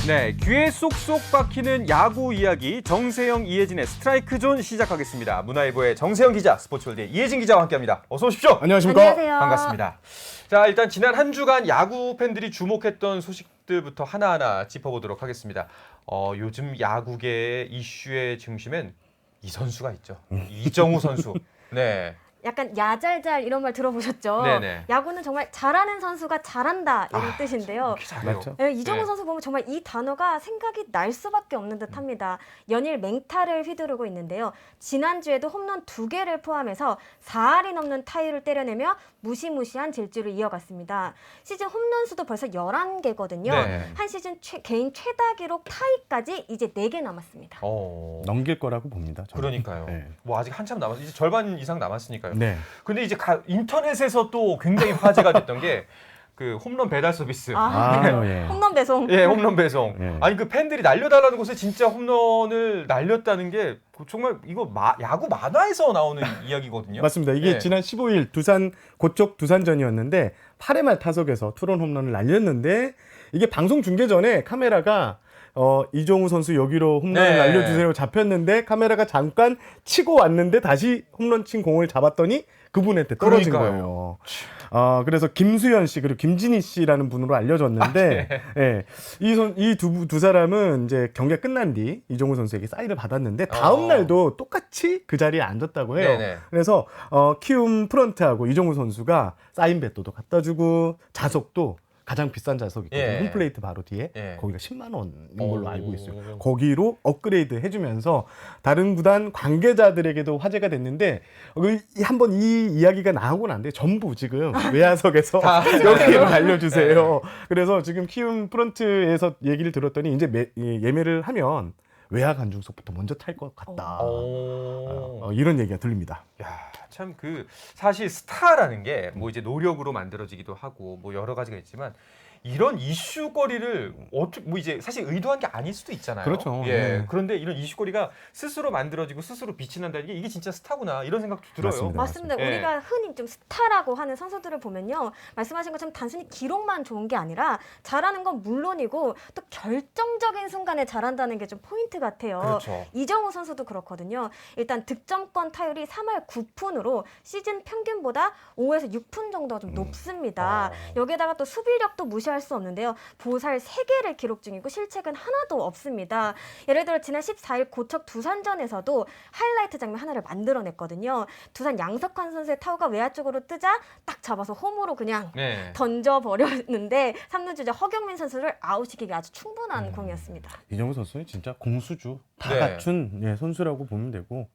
네, 귀에 쏙쏙 박히는 야구 이야기 정세영, 이혜진의 스트라이크 존 시작하겠습니다. 문화일보의 정세영 기자, 스포츠월드의 이혜진 기자와 함께합니다. 어서 오십시오. 안녕하십니까? 안녕하세요. 반갑습니다. 자, 일단 지난 한 주간 야구 팬들이 주목했던 소식들부터 하나하나 짚어보도록 하겠습니다. 요즘 야구계의 이슈의 중심엔 이 선수가 있죠. 이정우 선수. 네. 약간 야잘잘 이런 말 들어보셨죠? 네네. 야구는 정말 잘하는 선수가 잘한다 이런 뜻인데요. 이렇게 잘해요. 맞죠? 네, 이정우 네. 선수 보면 정말 이 단어가 생각이 날 수밖에 없는 듯합니다. 연일 맹타를 휘두르고 있는데요. 지난주에도 홈런 2개를 포함해서 4할이 넘는 타율을 때려내며 무시무시한 질주를 이어갔습니다. 시즌 홈런 수도 벌써 11개거든요. 네. 한 시즌 개인 최다 기록 타이까지 이제 4개 남았습니다. 넘길 거라고 봅니다. 저는. 그러니까요. 네. 뭐 아직 한참 남았, 이제 절반 이상 남았으니까요. 네. 근데 이제 인터넷에서 또 굉장히 화제가 됐던 게 그 홈런 배달 서비스. 예. 홈런 배송. 예, 홈런 배송. 예. 아니 그 팬들이 날려달라는 곳에 진짜 홈런을 날렸다는 게 정말 이거 야구 만화에서 나오는 이야기거든요. 맞습니다. 이게 예. 지난 15일 고척 두산전이었는데 8회 말 타석에서 투런 홈런을 날렸는데 이게 방송 중계 전에 카메라가 이정우 선수 여기로 홈런을 네. 날려주세요 잡혔는데 카메라가 잠깐 치고 왔는데 다시 홈런 친 공을 잡았더니 그분한테 떨어진 그러니까요. 거예요. 그래서 김수현 씨 그리고 김진희 씨라는 분으로 알려졌는데 예, 이 두 사람은 이제 경기가 끝난 뒤 이정우 선수에게 사인을 받았는데 다음 날도 똑같이 그 자리에 앉았다고 해요. 네네. 그래서 키움 프런트하고 이정우 선수가 사인 배터도 갖다 주고 자석도 가장 비싼 자석이 있거든요. 예. 홈플레이트 바로 뒤에 예. 거기가 10만 원인 걸로 오. 알고 있어요. 거기로 업그레이드 해주면서 다른 구단 관계자들에게도 화제가 됐는데 한번 이 이야기가 나오고 난 뒤에 전부 지금 외야석에서 여기로 알려주세요. 그래서 지금 키움 프런트에서 얘기를 들었더니 이제 예매를 하면 외야 관중석부터 먼저 탈 것 같다. 이런 얘기가 들립니다. 야, 참 사실 스타라는 게 뭐 이제 노력으로 만들어지기도 하고 뭐 여러 가지가 있지만 이런 이슈거리를 뭐 이제 사실 의도한 게 아닐 수도 있잖아요. 그렇죠. 예. 네. 그런데 이런 이슈거리가 스스로 만들어지고 스스로 빛이 난다는 게 이게 진짜 스타구나 이런 생각도 들어요. 맞습니다. 맞습니다. 예. 우리가 흔히 좀 스타라고 하는 선수들을 보면요. 말씀하신 것처럼 단순히 기록만 좋은 게 아니라 잘하는 건 물론이고 또 결정적인 순간에 잘한다는 게 좀 포인트 같아요. 그렇죠. 이정우 선수도 그렇거든요. 일단 득점권 타율이 3할 9푼으로 시즌 평균보다 5에서 6푼 정도가 좀 높습니다. 여기에다가 또 수비력도 무시할 수 없는데요. 보살 3개를 기록 중이고 실책은 하나도 없습니다. 예를 들어 지난 14일 고척 두산전에서도 하이라이트 장면 하나를 만들어냈거든요. 두산 양석환 선수의 타구가 외야 쪽으로 뜨자 딱 잡아서 홈으로 그냥 네. 던져버렸는데 3루 주자 허경민 선수를 아웃시키기 아주 충분한 공이었습니다. 이정우 선수는 진짜 공수주 다 네. 갖춘 선수라고 보면 되고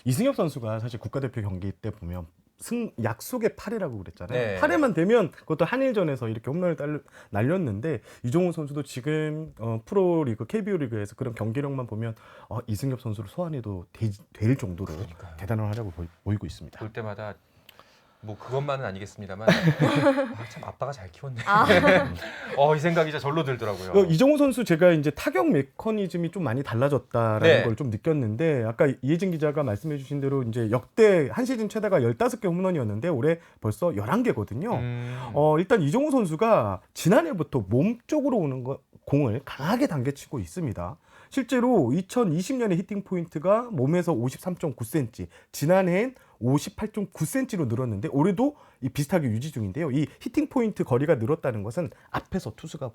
이승엽 선수가 사실 국가대표 경기 때 보면 약속의 8회라고 그랬잖아요. 네. 8회만 되면 그것도 한일전에서 이렇게 홈런을 날렸는데 이정우 선수도 지금 프로리그 KBO 리그에서 그런 경기력만 보면 이승엽 선수를 소환해도 될 정도로 대단한 활약을 보이고 있습니다. 볼 때마다 뭐 그것만은 아니겠습니다만 참 아빠가 잘 키웠네. 이 생각이 진짜 절로 들더라고요. 이정우 선수 제가 이제 타격 메커니즘이 좀 많이 달라졌다라는 네. 걸 좀 느꼈는데 아까 이혜진 기자가 말씀해주신 대로 이제 역대 한 시즌 최다가 15개 홈런이었는데 올해 벌써 11개거든요. 일단 이정우 선수가 지난해부터 몸 쪽으로 오는 공을 강하게 당겨치고 있습니다. 실제로 2020년에 히팅 포인트가 몸에서 53.9cm, 지난해엔 58.9cm로 늘었는데 올해도 비슷하게 유지 중인데요. 이 히팅 포인트 거리가 늘었다는 것은 앞에서 투수가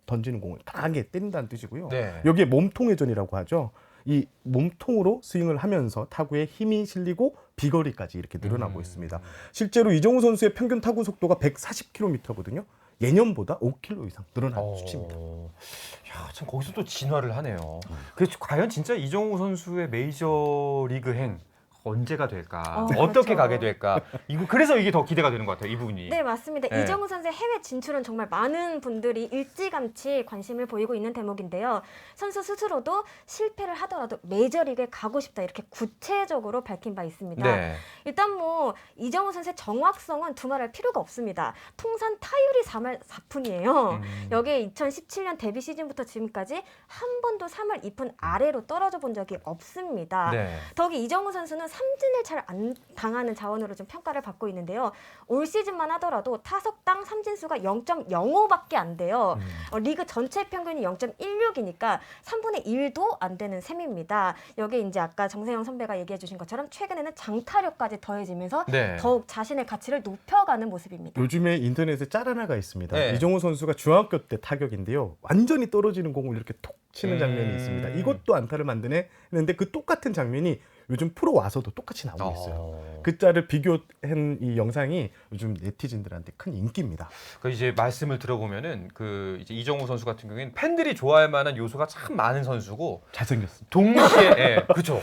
던지는 공을 강하게 때린다는 뜻이고요. 네. 여기에 몸통 회전이라고 하죠. 이 몸통으로 스윙을 하면서 타구에 힘이 실리고 비거리까지 이렇게 늘어나고 있습니다. 실제로 이정우 선수의 평균 타구 속도가 140km거든요. 예년보다 5km 이상 늘어난 수치입니다. 야, 참 거기서 또 진화를 하네요. 그래서 과연 진짜 이정우 선수의 메이저리그행 언제가 될까? 어떻게 그렇죠. 가게 될까? 그래서 이게 더 기대가 되는 것 같아요, 이 부분이. 네, 맞습니다. 네. 이정우 선수의 해외 진출은 정말 많은 분들이 일찌감치 관심을 보이고 있는 대목인데요. 선수 스스로도 실패를 하더라도 메이저리그에 가고 싶다 이렇게 구체적으로 밝힌 바 있습니다. 네. 일단 뭐 이정우 선수의 정확성은 두말할 필요가 없습니다. 통산 타율이 3할 4푼이에요. 여기에 2017년 데뷔 시즌부터 지금까지 한 번도 3할 2푼 아래로 떨어져 본 적이 없습니다. 네. 더욱이 이정우 선수는 삼진을 잘 안 당하는 자원으로 좀 평가를 받고 있는데요. 올 시즌만 하더라도 타석당 삼진수가 0.05밖에 안 돼요. 리그 전체 평균이 0.16이니까 3분의 1도 안 되는 셈입니다. 여기에 이제 아까 정세영 선배가 얘기해 주신 것처럼 최근에는 장타력까지 더해지면서 네. 더욱 자신의 가치를 높여가는 모습입니다. 요즘에 인터넷에 짤 하나가 있습니다. 네. 이정우 선수가 중학교 때 타격인데요. 완전히 떨어지는 공을 이렇게 톡 치는 장면이 있습니다. 이것도 안타를 만드네 했는데 그 똑같은 장면이 요즘 프로 와서도 똑같이 나오고 있어요. 그 짤을 비교한 이 영상이 요즘 네티즌들한테 큰 인기입니다. 그 이제 말씀을 들어보면은 그 이제 이정우 선수 같은 경우에는 팬들이 좋아할 만한 요소가 참 많은 선수고 잘생겼습니다. 동시에 예, 그죠.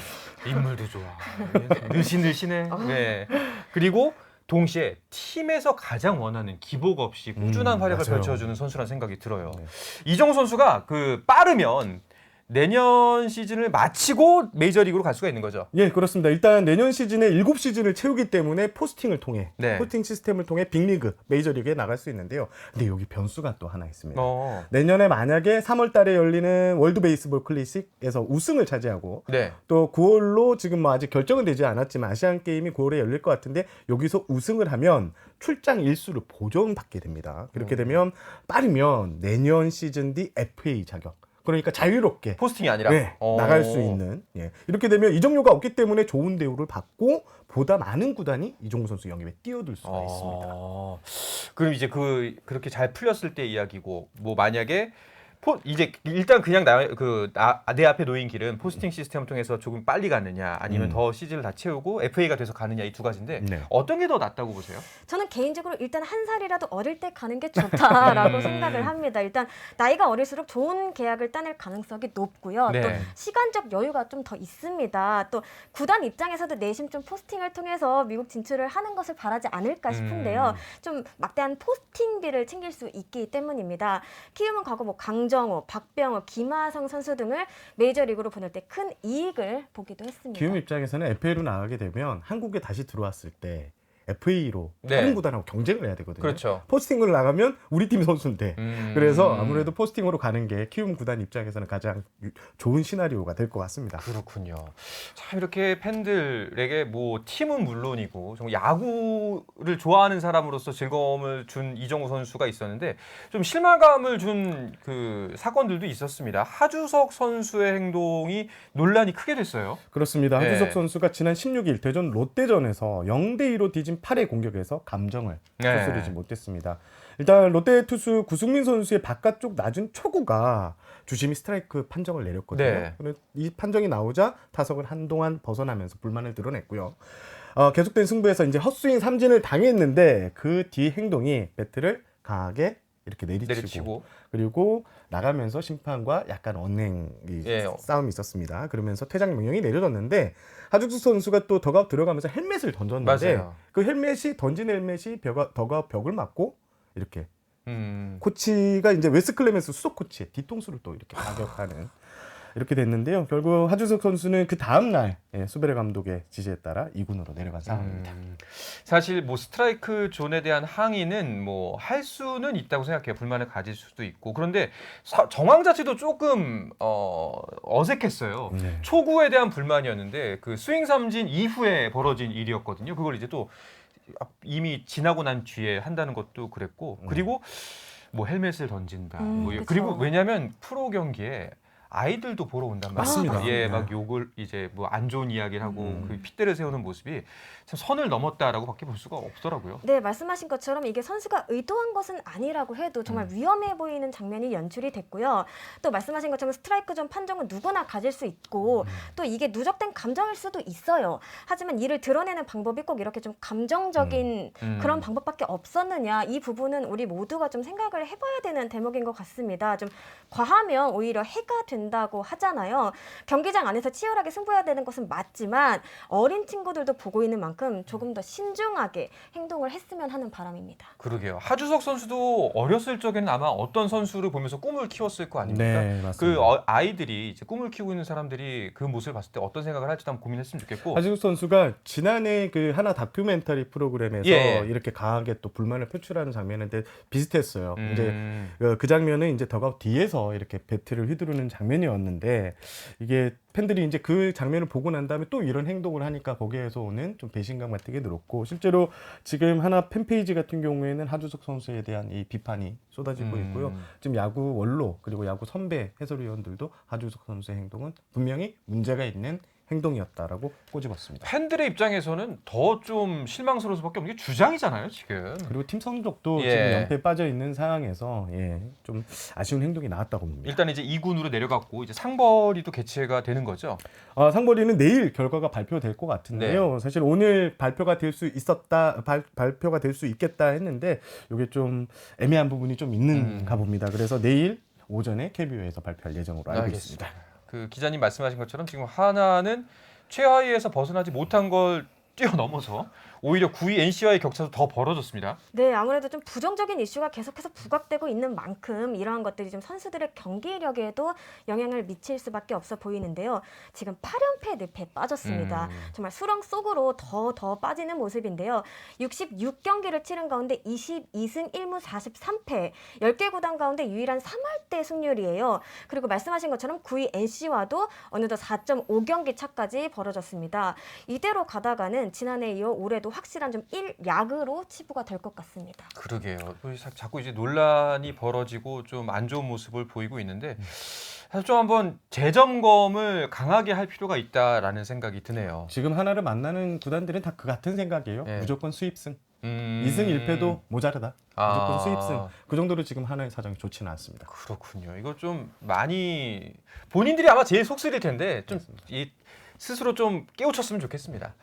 인물도 좋아. 느신느신해. 네. 그리고 동시에 팀에서 가장 원하는 기복 없이 꾸준한 활약을 맞아요. 펼쳐주는 선수라는 생각이 들어요. 네. 이정우 선수가 그 빠르면 내년 시즌을 마치고 메이저리그로 갈 수가 있는 거죠. 예, 그렇습니다. 일단 내년 시즌에 7시즌을 채우기 때문에 포스팅을 통해 네. 포스팅 시스템을 통해 빅리그, 메이저리그에 나갈 수 있는데요. 근데 여기 변수가 또 하나 있습니다. 내년에 만약에 3월 달에 열리는 월드 베이스볼 클래식에서 우승을 차지하고 네. 또 9월로 지금 뭐 아직 결정은 되지 않았지만 아시안 게임이 9월에 열릴 것 같은데 여기서 우승을 하면 출장 일수를 보존받게 됩니다. 그렇게 되면 빠르면 내년 시즌 뒤 FA 자격. 그러니까 자유롭게 포스팅이 아니라 네, 나갈 수 있는 이렇게 되면 이정료가 없기 때문에 좋은 대우를 받고 보다 많은 구단이 이정우 선수 영입에 뛰어들 수가 있습니다. 그럼 이제 그렇게 잘 풀렸을 때 이야기고 뭐 만약에 이제 일단 그냥 내 앞에 놓인 길은 포스팅 시스템을 통해서 조금 빨리 가느냐 아니면 더 시즌을 다 채우고 FA가 돼서 가느냐 이 두 가지인데 네. 어떤 게 더 낫다고 보세요? 저는 개인적으로 일단 한 살이라도 어릴 때 가는 게 좋다라고 생각을 합니다. 일단 나이가 어릴수록 좋은 계약을 따낼 가능성이 높고요. 네. 또 시간적 여유가 좀 더 있습니다. 또 구단 입장에서도 내심 좀 포스팅을 통해서 미국 진출을 하는 것을 바라지 않을까 싶은데요. 좀 막대한 포스팅비를 챙길 수 있기 때문입니다. 키움은 과거 뭐 강정호, 박병호, 김하성 선수 등을 메이저리그로 보낼 때 큰 이익을 보기도 했습니다. 기움 입장에서는 FA로 나가게 되면 한국에 다시 들어왔을 때 FA로 네. 다른 구단하고 경쟁을 해야 되거든요. 그렇죠. 포스팅으로 나가면 우리 팀 선수인데 그래서 아무래도 포스팅으로 가는 게 키움 구단 입장에서는 가장 좋은 시나리오가 될 것 같습니다. 그렇군요. 참 이렇게 팬들에게 뭐 팀은 물론이고 정말 야구를 좋아하는 사람으로서 즐거움을 준 이정우 선수가 있었는데 좀 실망감을 준 그 사건들도 있었습니다. 하주석 선수의 행동이 논란이 크게 됐어요. 그렇습니다. 네. 하주석 선수가 지난 16일 대전 롯데전에서 0대2로 뒤진 8회 공격에서 감정을 네. 추스르지 못했습니다. 일단 롯데 투수 구승민 선수의 바깥쪽 낮은 초구가 주심이 스트라이크 판정을 내렸거든요. 네. 그래서 이 판정이 나오자 타석을 한동안 벗어나면서 불만을 드러냈고요. 계속된 승부에서 이제 헛스윙 삼진을 당했는데 그 뒤 행동이 배트를 강하게 이렇게 내리치고 그리고 나가면서 심판과 약간 언행 싸움이 있었습니다. 그러면서 퇴장 명령이 내려졌는데 하주석 선수가 또 더가웃 들어가면서 헬멧을 던졌는데 맞아요. 그 던진 헬멧이 더가웃 벽을 맞고 이렇게 음. 코치가 이제 웨스 클레멘스 수석 코치의 뒤통수를 또 이렇게 가격하는 이렇게 됐는데요. 결국 하주석 선수는 그 다음 날 수베레 감독의 지시에 따라 2군으로 내려간 상황입니다. 사실 뭐 스트라이크 존에 대한 항의는 뭐 할 수는 있다고 생각해요. 불만을 가질 수도 있고. 그런데 정황 자체도 조금 어색했어요. 네. 초구에 대한 불만이었는데 그 스윙 삼진 이후에 벌어진 일이었거든요. 그걸 이제 또 이미 지나고 난 뒤에 한다는 것도 그랬고. 그리고 뭐 헬멧을 던진다. 뭐 그쵸. 그리고 왜냐하면 프로 경기에 아이들도 보러 온단 말이에요. 맞습니다. 예, 네. 막 욕을 이제 뭐 안 좋은 이야기를 하고 그 핏대를 세우는 모습이 참 선을 넘었다라고밖에 볼 수가 없더라고요. 네, 말씀하신 것처럼 이게 선수가 의도한 것은 아니라고 해도 정말 위험해 보이는 장면이 연출이 됐고요. 또 말씀하신 것처럼 스트라이크 존 판정은 누구나 가질 수 있고 또 이게 누적된 감정일 수도 있어요. 하지만 이를 드러내는 방법이 꼭 이렇게 좀 감정적인 그런 방법밖에 없었느냐, 이 부분은 우리 모두가 좀 생각을 해봐야 되는 대목인 것 같습니다. 좀 과하면 오히려 해가 된다고 하잖아요. 경기장 안에서 치열하게 승부해야 되는 것은 맞지만 어린 친구들도 보고 있는 만큼 조금 더 신중하게 행동을 했으면 하는 바람입니다. 그러게요. 하주석 선수도 어렸을 적에는 아마 어떤 선수를 보면서 꿈을 키웠을 거 아닙니까? 네, 맞습니다. 그 아이들이 이제 꿈을 키우고 있는 사람들이 그 모습을 봤을 때 어떤 생각을 할지도 한번 고민했으면 좋겠고. 하주석 선수가 지난해 그 하나 다큐멘터리 프로그램에서 예. 이렇게 강하게 또 불만을 표출하는 장면인데 비슷했어요. 이제 음. 그 장면은 이제 더가웃 뒤에서 이렇게 배트를 휘두르는 장면. 장면이었는데 이게 팬들이 이제 그 장면을 보고 난 다음에 또 이런 행동을 하니까 거기에서 오는 좀 배신감 같은 게 늘었고 실제로 지금 하나 팬페이지 같은 경우에는 하주석 선수에 대한 이 비판이 쏟아지고 있고요. 지금 야구 원로 그리고 야구 선배 해설위원들도 하주석 선수의 행동은 분명히 문제가 있는 행동이었다라고 꼬집었습니다. 팬들의 입장에서는 더 좀 실망스러울 수밖에 없는 게 주장이잖아요, 지금. 그리고 팀 성적도 예. 지금 연패에 빠져 있는 상황에서 좀 아쉬운 행동이 나왔다고 봅니다. 일단 이제 2군으로 내려갔고 이제 상벌이도 개최가 되는 거죠. 상벌이는 내일 결과가 발표될 것 같은데요. 네. 사실 오늘 발표가 될 수 있었다, 발표가 될 수 있겠다 했는데 이게 좀 애매한 부분이 좀 있는가 봅니다. 그래서 내일 오전에 KBO에서 발표할 예정으로 알고 있습니다. 그 기자님 말씀하신 것처럼 지금 하나는 최하위에서 벗어나지 못한 걸 뛰어넘어서 오히려 9위 NC와의 격차도 더 벌어졌습니다. 네, 아무래도 좀 부정적인 이슈가 계속해서 부각되고 있는 만큼 이러한 것들이 좀 선수들의 경기력에도 영향을 미칠 수밖에 없어 보이는데요. 지금 8연패 늪에 빠졌습니다. 정말 수렁 속으로 더 빠지는 모습인데요. 66경기를 치른 가운데 22승 1무 43패, 10개 구단 가운데 유일한 3할대 승률이에요. 그리고 말씀하신 것처럼 9위 NC와도 어느덧 4.5경기 차까지 벌어졌습니다. 이대로 가다가는 지난해에 이어 올해도 확실한 좀 1약으로 치부가 될 것 같습니다. 그러게요. 자꾸 이제 논란이 벌어지고 좀 안 좋은 모습을 보이고 있는데 사실 좀 한번 재점검을 강하게 할 필요가 있다라는 생각이 드네요. 지금 하나를 만나는 구단들은 다 그 같은 생각이에요. 네. 무조건 수입승. 2승 1패도 모자르다. 무조건 수입승. 그 정도로 지금 하나의 사정이 좋지는 않습니다. 그렇군요. 이거 좀 많이 본인들이 아마 제일 속쓰릴 텐데 좀 스스로 좀 깨우쳤으면 좋겠습니다.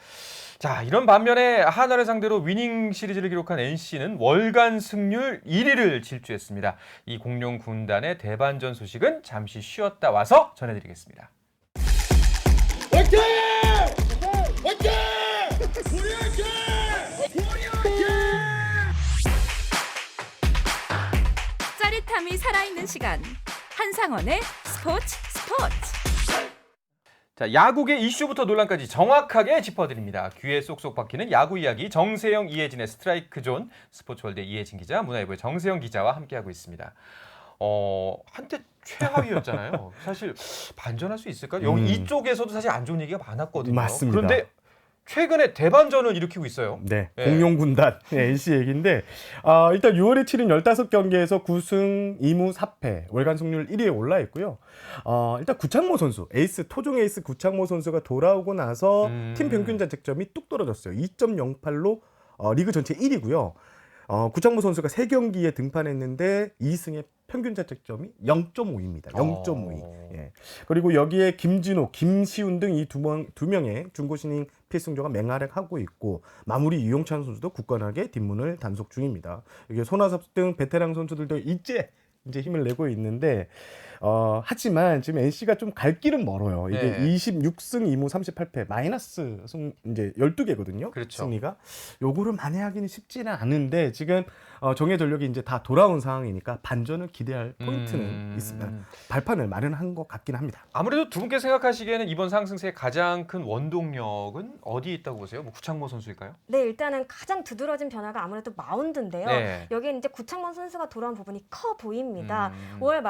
자, 이런 반면에 하나를 상대로 위닝 시리즈를 기록한 NC는 월간 승률 1위를 질주했습니다. 이 공룡 군단의 대반전 소식은 잠시 쉬었다 와서 전해드리겠습니다. 화이팅! 화이팅! 우리 화이팅! 우리 화이팅! 짜릿함이 살아있는 시간 한상원의 스포츠. 자, 야구계 이슈부터 논란까지 정확하게 짚어드립니다. 귀에 쏙쏙 박히는 야구 이야기 정세영, 이혜진의 스트라이크 존, 스포츠월드 이혜진 기자, 문화일보의 정세영 기자와 함께하고 있습니다. 한때 최하위였잖아요. 사실 반전할 수 있을까요? 여기 이쪽에서도 사실 안 좋은 얘기가 많았거든요. 맞습니다. 그런데 최근에 대반전을 일으키고 있어요. 네, 네. 공룡군단 NC 얘기인데 일단 6월에 치른 15경기에서 9승 2무 4패 월간 승률 1위에 올라 있고요. 일단 구창모 선수, 토종 에이스 구창모 선수가 돌아오고 나서 팀 평균 자책점이 뚝 떨어졌어요. 2.08로 리그 전체 1위고요. 구창모 선수가 3경기에 등판했는데 2승의 평균 자책점이 0.5입니다. 0.52. 예. 그리고 여기에 김진호, 김시훈 등 이 두 명의 중고 신인 필승조가 맹활약하고 있고 마무리 유용찬 선수도 굳건하게 뒷문을 단속 중입니다. 이게 손아섭 등 베테랑 선수들도 이제 힘을 내고 있는데 하지만 지금 NC가 좀 갈 길은 멀어요. 이게 네. 26승 2무 38패 마이너스 이제 12개거든요. 그렇죠. 승리가 요거를 만회하기는 쉽지는 않은데 지금 정예 전력이 이제 다 돌아온 상황이니까 반전을 기대할 포인트는 있습니다. 발판을 마련한 것 같긴 합니다. 아무래도 두 분께 생각하시기에는 이번 상승세의 가장 큰 원동력은 어디에 있다고 보세요? 뭐 구창모 선수일까요? 네, 일단은 가장 두드러진 변화가 아무래도 마운드인데요. 네. 여기에 이제 구창모 선수가 돌아온 부분이 커 보입니다. 5월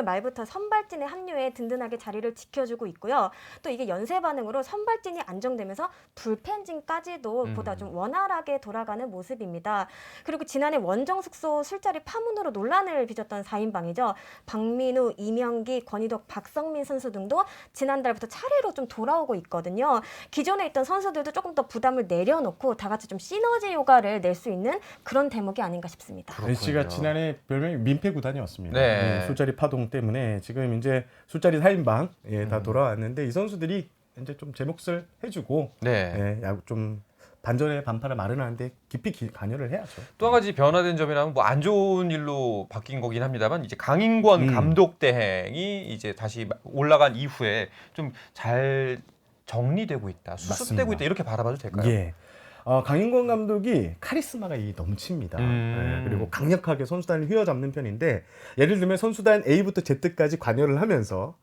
말부터 선발진의 합류에 든든하게 자리를 지켜주고 있고요. 또 이게 연쇄 반응으로 선발진이 안정되면서 불펜진까지도 보다 좀 원활하게 돌아가는 모습입니다. 그리고 지난해 원정 숙소 술자리 파문으로 논란을 빚었던 4인방이죠. 박민우, 이명기, 권희덕, 박성민 선수 등도 지난달부터 차례로 좀 돌아오고 있거든요. 기존에 있던 선수들도 조금 더 부담을 내려놓고 다 같이 좀 시너지 효과를 낼 수 있는 그런 대목이 아닌가 싶습니다. NC가 지난해 별명이 민폐 구단이었습니다. 네. 술자리 파동 때문에 지금 이제 술자리 4인방 다 돌아왔는데 이 선수들이 이제 좀 제 몫을 해주고 네. 야구 좀 반전의 반파를 마련하는데 깊이 관여를 해야죠. 또 한 가지 변화된 점이라면 뭐 안 좋은 일로 바뀐 거긴 합니다만 이제 강인권 감독 대행이 이제 다시 올라간 이후에 좀 잘 정리되고 있다, 수습되고 맞습니다. 있다 이렇게 바라봐도 될까요? 예. 강인권 감독이 카리스마가 넘칩니다. 그리고 강력하게 선수단을 휘어잡는 편인데 예를 들면 선수단 A부터 Z까지 관여를 하면서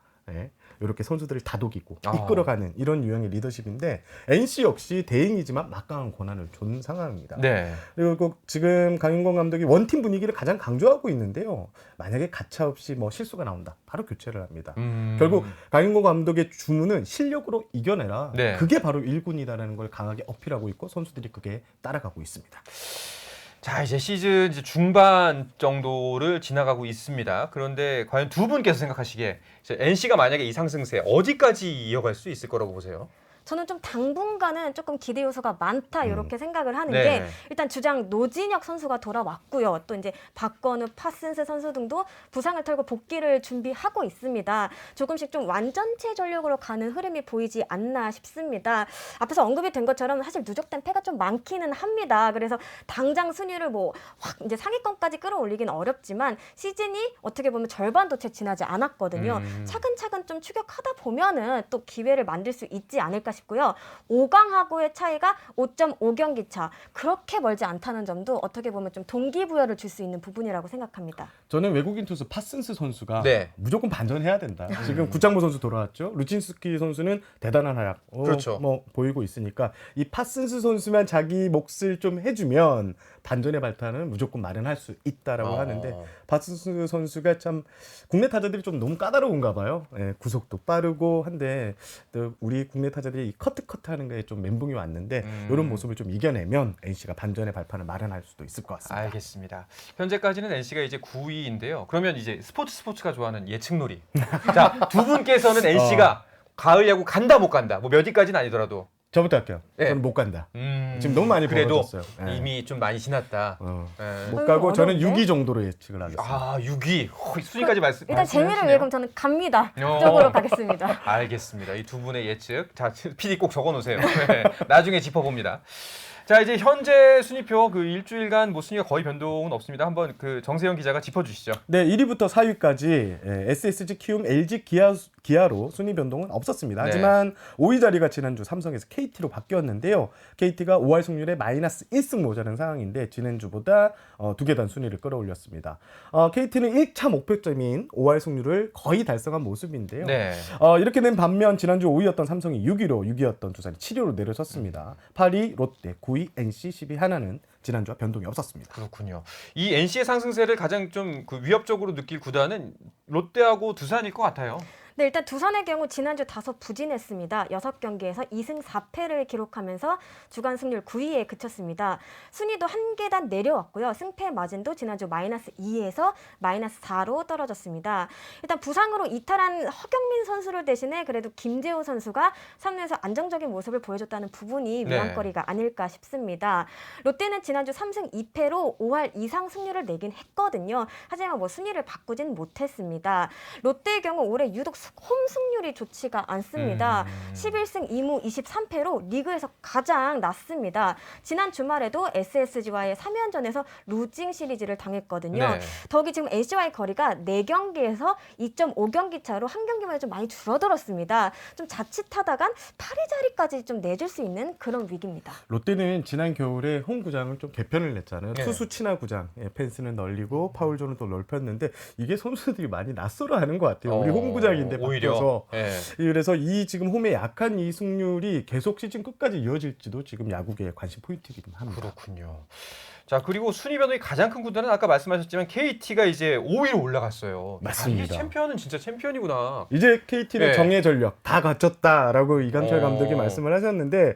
이렇게 선수들을 다독이고 아. 이끌어가는 이런 유형의 리더십인데 NC 역시 대행이지만 막강한 권한을 준 상황입니다. 네. 그리고 지금 강인권 감독이 원팀 분위기를 가장 강조하고 있는데요. 만약에 가차없이 뭐 실수가 나온다, 바로 교체를 합니다. 결국 강인권 감독의 주문은 실력으로 이겨내라. 네. 그게 바로 1군이다라는 걸 강하게 어필하고 있고 선수들이 그게 따라가고 있습니다. 자, 이제 시즌 이제 중반 정도를 지나가고 있습니다. 그런데 과연 두 분께서 생각하시기에 이제 NC가 만약에 이 상승세 어디까지 이어갈 수 있을 거라고 보세요? 저는 좀 당분간은 조금 기대 요소가 많다 이렇게 생각을 하는 네. 게 일단 주장 노진혁 선수가 돌아왔고요. 또 이제 박건우, 파슨스 선수 등도 부상을 털고 복귀를 준비하고 있습니다. 조금씩 좀 완전체 전력으로 가는 흐름이 보이지 않나 싶습니다. 앞에서 언급이 된 것처럼 사실 누적된 패가 좀 많기는 합니다. 그래서 당장 순위를 뭐 확 이제 상위권까지 끌어올리긴 어렵지만 시즌이 어떻게 보면 절반도 채 지나지 않았거든요. 차근차근 좀 추격하다 보면은 또 기회를 만들 수 있지 않을까 싶고요. 5강하고의 차이가 5.5경기 차. 그렇게 멀지 않다는 점도 어떻게 보면 좀 동기부여를 줄 수 있는 부분이라고 생각합니다. 저는 외국인 투수 파슨스 선수가 네. 무조건 반전해야 된다. 지금 구창모 선수 돌아왔죠. 루친스키 선수는 대단한 활약 그렇죠. 뭐 보이고 있으니까 이 파슨스 선수만 자기 몫을 좀 해주면 반전의 발판은 무조건 마련할 수 있다라고 하는데 파슨스 선수가 참 국내 타자들이 좀 너무 까다로운가 봐요. 예, 구속도 빠르고 한데 또 우리 국내 타자들이 이 커트하는 거에 좀 멘붕이 왔는데 이런 모습을 좀 이겨내면 NC가 반전의 발판을 마련할 수도 있을 것 같습니다. 알겠습니다. 현재까지는 NC가 이제 9위인데요. 그러면 이제 스포츠가 좋아하는 예측놀이. 자, 두 분께서는 NC가 가을 야구 간다 못 간다. 뭐 몇 위까지는 아니더라도 저부터 할게요. 네. 저는 못 간다. 지금 너무 많이 그래도 벌어졌어요. 예. 이미 좀 많이 지났다. 예. 못 가고 저는 어려운데? 6위 정도로 예측을 하겠습니다. 아, 6위. 순위까지 말씀. 일단 재미를 말씀하시네요. 위해 그럼 저는 갑니다. 어. 쪽으로 가겠습니다. 알겠습니다. 이 두 분의 예측. 자, PD 꼭 적어 놓으세요. 네, 나중에 짚어봅니다. 자, 이제 현재 순위표 그 일주일간 뭐 순위가 거의 변동은 없습니다. 한번 그 정세영 기자가 짚어주시죠. 네, 1위부터 4위까지 SSG, 키움, LG, 기아로 순위 변동은 없었습니다. 네. 하지만 5위 자리가 지난주 삼성에서 KT로 바뀌었는데요. KT가 5할 승률에 마이너스 1승 모자란 상황인데 지난주보다 2계단 순위를 끌어올렸습니다. KT는 1차 목표점인 5할 승률을 거의 달성한 모습인데요. 네. 이렇게 된 반면 지난주 5위였던 삼성이 6위였던 두산이 7위로 내려섰습니다. 8위 롯데, 9위 NC, 10위 하나는 지난주와 변동이 없었습니다. 그렇군요. 이 NC의 상승세를 가장 좀 그 위협적으로 느낄 구단은 롯데하고 두산일 것 같아요. 네, 일단 두산의 경우 지난주 다소 부진했습니다. 6경기에서 2승 4패를 기록하면서 주간 승률 9위에 그쳤습니다. 순위도 한 계단 내려왔고요. 승패 마진도 지난주 마이너스 2에서 마이너스 4로 떨어졌습니다. 일단 부상으로 이탈한 허경민 선수를 대신해 그래도 김재호 선수가 3루에서 안정적인 모습을 보여줬다는 부분이 네. 위안거리가 아닐까 싶습니다. 롯데는 지난주 3승 2패로 5할 이상 승률을 내긴 했거든요. 하지만 뭐 순위를 바꾸진 못했습니다. 롯데의 경우 올해 유독 홈 승률이 좋지가 않습니다. 11승 2무 23패로 리그에서 가장 낮습니다. 지난 주말에도 SSG와의 3연전에서 루징 시리즈를 당했거든요. 네. 더욱이 지금 NC와의 거리가 4경기에서 2.5경기 차로 한 경기만에 좀 많이 줄어들었습니다. 좀 자칫하다간 8위 자리까지 좀 내줄 수 있는 그런 위기입니다. 롯데는 지난 겨울에 홈구장을 좀 개편을 냈잖아요. 네. 투수 친화 구장, 펜스는 널리고 파울존은 또 넓혔는데 이게 선수들이 많이 낯설어하는 것 같아요. 우리 홈구장인데 오히려. 바뀌어서. 예. 그래서 이 지금 홈의 약한 이 승률이 계속 시즌 끝까지 이어질지도 지금 야구계의 관심 포인트이긴 합니다. 그렇군요. 자, 그리고 순위 변동이 가장 큰 구단은 아까 말씀하셨지만 KT가 이제 5위로 올라갔어요. 맞습니다. 야, 이게 챔피언은 진짜 챔피언이구나. 이제 KT는 네. 정예 전력 다 갖췄다라고 이강철 어. 감독이 말씀을 하셨는데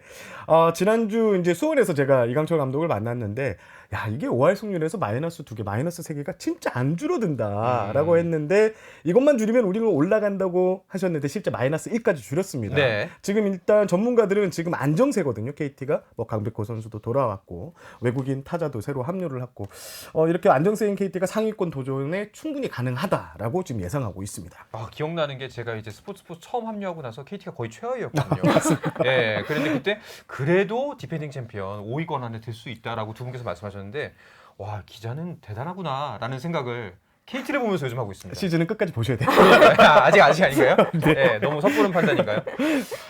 지난주 이제 수원에서 제가 이강철 감독을 만났는데 야 이게 5할 승률에서 마이너스 2개, 마이너스 3개가 진짜 안 줄어든다라고 했는데 이것만 줄이면 우리는 올라간다고 하셨는데 실제 마이너스 1까지 줄였습니다. 네. 지금 일단 전문가들은 지금 안정세거든요. KT가 뭐 강백호 선수도 돌아왔고 외국인 타자도 새로 합류를 했고 이렇게 안정세인 KT가 상위권 도전에 충분히 가능하다라고 지금 예상하고 있습니다. 아, 기억나는 게 제가 이제 스포츠 처음 합류하고 나서 KT가 거의 최하위였거든요. 예, 그런데 그때 그래도 디펜딩 챔피언 5위권 안에 들 수 있다라고 두 분께서 말씀하셨는데 와, 기자는 대단하구나라는 생각을 KT를 보면서 요즘 하고 있습니다. 시즌은 끝까지 보셔야 돼요. 아직 아닌가요? 네. 너무 섣부른 판단인가요?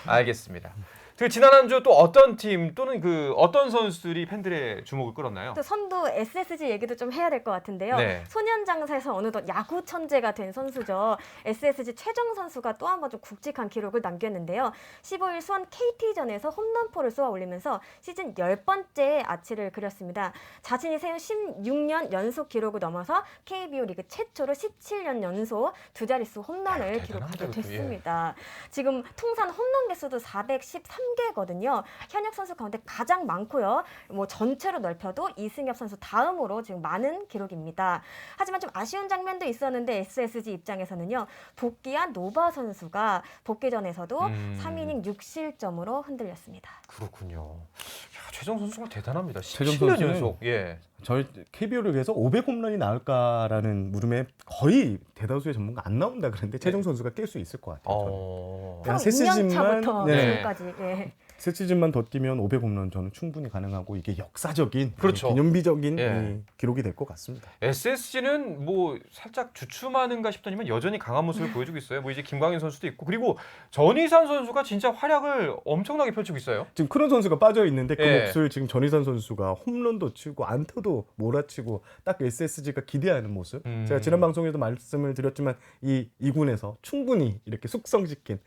알겠습니다. 그 지난 한 주 또 어떤 팀 또는 그 어떤 선수들이 팬들의 주목을 끌었나요? 또 선두 SSG 얘기도 좀 해야 될 것 같은데요. 네. 소년장사에서 어느덧 야구 천재가 된 선수죠. SSG 최정 선수가 또 한 번 좀 굵직한 기록을 남겼는데요. 15일 수원 KT전에서 홈런포를 쏘아 올리면서 시즌 10번째 아치를 그렸습니다. 자신이 세운 16년 연속 기록을 넘어서 KBO 리그 최초로 17년 연속 두 자릿수 홈런을 기록하게 대단하다, 그것도. 됐습니다. 지금 통산 홈런 개수도 413개거든요. 현역 선수 가운데 가장 많고요. 뭐 전체로 넓혀도 이승엽 선수 다음으로 지금 많은 기록입니다. 하지만 좀 아쉬운 장면도 있었는데 SSG 입장에서는요. 복귀한 노바 선수가 복귀전에서도 3이닝 6실점으로 흔들렸습니다. 그렇군요. 야, 최정 선수가 대단합니다. 최정 17년 선수는 연속. 예. 저희 KBO 리그에서 500홈런이 나올까라는 물음에 거의 대다수의 전문가 안 나온다 그랬는데 최정 선수가 깰 수 있을 것 같아요. 저는. 프로 세 2년 시즌만, 차부터 네. 지금까지. 예. 세 시즌만 더 뛰면 500홈런 저는 충분히 가능하고 이게 역사적인 그렇죠. 기념비적인 예. 이 기록이 될 것 같습니다. SSG는 뭐 살짝 주춤하는가 싶더니만 여전히 강한 모습을 보여주고 있어요. 뭐 이제 김광현 선수도 있고 그리고 전희산 선수가 진짜 활약을 엄청나게 펼치고 있어요. 지금 크론 선수가 빠져 있는데 그 예. 몫을 지금 전희산 선수가 홈런도 치고 안타도 몰아치고 딱 SSG가 기대하는 모습. 제가 지난 방송에도 말씀을 드렸지만 이 2군에서 충분히 이렇게 숙성시킨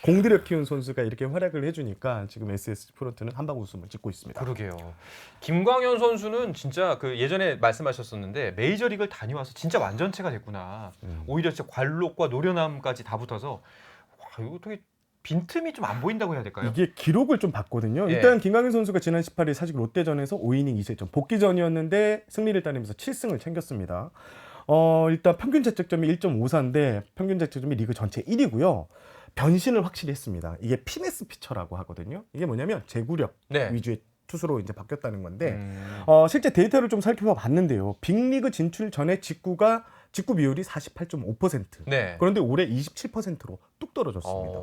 공들여 키운 선수가 이렇게 활약을 해주니까 지금 SSG 프론트는 한방 웃음을 짓고 있습니다. 그러게요. 김광현 선수는 진짜 그 예전에 말씀하셨었는데 메이저리그를 다녀와서 진짜 완전체가 됐구나. 오히려 진짜 관록과 노련함까지 다 붙어서 와, 이거 어떻게 빈틈이 좀 안 보인다고 해야 될까요? 이게 기록을 좀 봤거든요. 예. 일단 김광현 선수가 지난 18일 사직 롯데전에서 5이닝 2실점 복귀전이었는데 승리를 따내면서 7승을 챙겼습니다. 일단 평균 자책점이 1.54인데 평균 자책점이 리그 전체 1위고요. 변신을 확실히 했습니다. 이게 피네스 피처라고 하거든요. 이게 뭐냐면 제구력 네. 위주의 투수로 이제 바뀌었다는 건데 음. 실제 데이터를 좀 살펴봤는데요. 빅리그 진출 전에 직구 비율이 48.5%. 네. 그런데 올해 27%로 뚝 떨어졌습니다.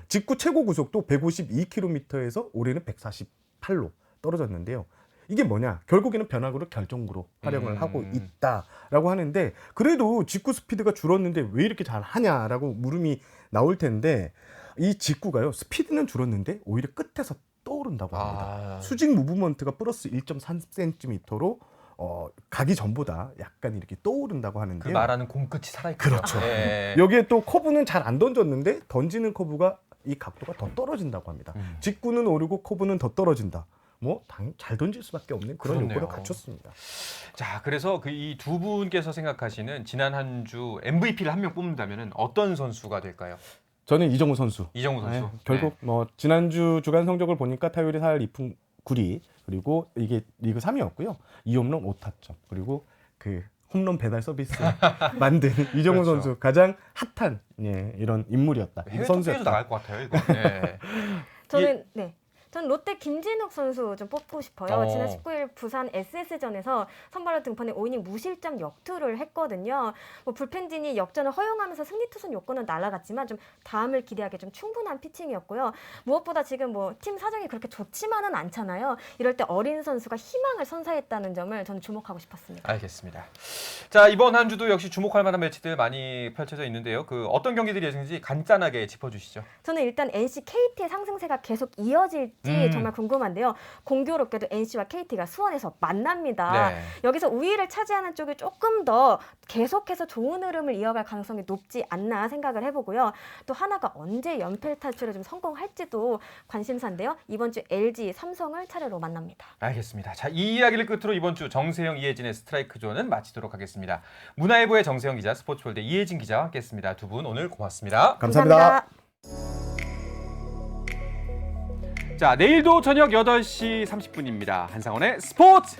직구 최고 구속도 152km에서 올해는 148로 떨어졌는데요. 이게 뭐냐? 결국에는 변화구를 결정구로 활용을 하고 있다라고 하는데 그래도 직구 스피드가 줄었는데 왜 이렇게 잘하냐라고 물음이 나올 텐데 이 직구가요. 스피드는 줄었는데 오히려 끝에서 떠오른다고 합니다. 수직 무브먼트가 플러스 1.3cm로 가기 전보다 약간 이렇게 떠오른다고 하는데요. 그 말하는 공끝이 살아있거든요. 그렇죠. 예. 여기에 또 커브는 잘 안 던졌는데 던지는 커브가 이 각도가 더 떨어진다고 합니다. 직구는 오르고 커브는 더 떨어진다. 뭐 잘 던질 수밖에 없는 그런 그렇네요. 요건을 갖췄습니다. 자, 그래서 그 이 두 분께서 생각하시는 지난 한 주 MVP를 한 명 뽑는다면 어떤 선수가 될까요? 저는 이정우 선수. 이정우 선수. 네, 결국 뭐 지난주 주간 성적을 보니까 타율이 4할 2푼 9리 그리고 이게 리그 3위였고요. 2홈런 5타점 그리고 그 홈런 배달 서비스 만든 이정우 그렇죠. 선수 가장 핫한 이런 인물이었다. 해외 선수였다. 통계에서 나갈 것 같아요. 이거. 네. 저는 롯데 김진욱 선수 좀 뽑고 싶어요. 지난 19일 부산 SS전에서 선발로 등판해 5이닝 무실점 역투를 했거든요. 뭐 불펜진이 역전을 허용하면서 승리 투선 요건은 날아갔지만 좀 다음을 기대하기 좀 충분한 피칭이었고요. 무엇보다 지금 뭐 팀 사정이 그렇게 좋지만은 않잖아요. 이럴 때 어린 선수가 희망을 선사했다는 점을 저는 주목하고 싶었습니다. 알겠습니다. 자, 이번 한 주도 역시 주목할 만한 매치들 많이 펼쳐져 있는데요. 그 어떤 경기들이 예정인지 간단하게 짚어주시죠. 저는 일단 NC KT의 상승세가 계속 이어질지 정말 궁금한데요. 공교롭게도 NC와 KT가 수원에서 만납니다. 네. 여기서 우위를 차지하는 쪽이 조금 더 계속해서 좋은 흐름을 이어갈 가능성이 높지 않나 생각을 해보고요. 또 하나가 언제 연패 탈출에 좀 성공할지도 관심사인데요. 이번 주 LG, 삼성을 차례로 만납니다. 알겠습니다. 자, 이 이야기를 끝으로 이번 주 정세영, 이혜진의 스트라이크 존은 마치도록 하겠습니다. 문화일보의 정세영 기자, 스포츠월드 이혜진 기자와 함께했습니다. 두 분 오늘 고맙습니다. 감사합니다. 자, 내일도 저녁 8시 30분입니다. 한상원의 스포츠!